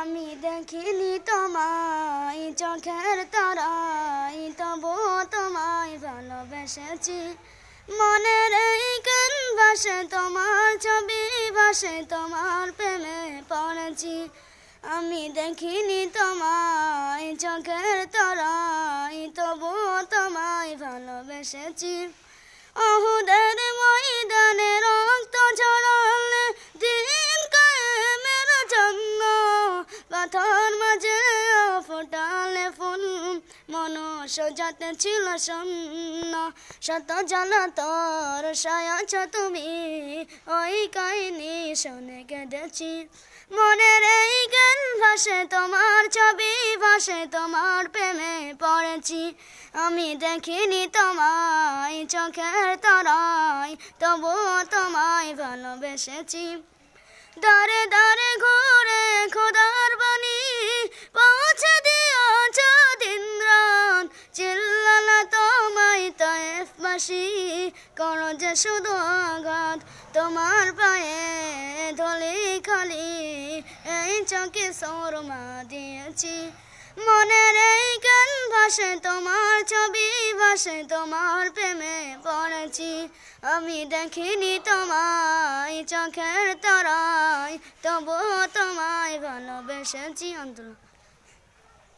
আমি দেখিনি তোমায় চোখের তারায়, তবু তোমায় ভালোবেসেছি। মনের এই ক্যানভাসে তোমার ছবি ভাসে, তোমার প্রেমে পড়েছি। আমি দেখিনি তোমায় চোখের তারায়, তবু তোমায় ভালোবেসেছি। অহুদের ময়দানে রক্ত ঝরালে দিন কায়েমের জন্য, পাথর মাঝে ফোটালে ফুল, মনুষ্য জাতি ছিল শূন্য। শত জ্বালা তোর সয়েছ তুমি, ওই কাহিনী শুনে কেঁদেছি। মনের এই জ্ঞান ভাসে তোমার ছবি ভাসে, তোমার প্রেমে পড়েছি। আমি দেখিনি তোমায় চোখের তারায়, তবুও তোমায় ভালোবেসেছি। দারে দারে ঘুরে খোদার বাণী পৌঁছে দিয়েছ দিন রাত, চিল্লালা তোমায় তায়েফবাসী, করো যে শুধু আঘাত। তোমার পায়ে ধুলি খালি, এই চোখে সুরমা দিয়েছি। মনের এই গান ভাসে তোমার ছবি ভাসে, তোমার প্রেমে পড়েছি। আমি দেখিনি তোমায় চোখের তারায়, তবুও তোমায় ভালোবেসেছি। আন্তরিক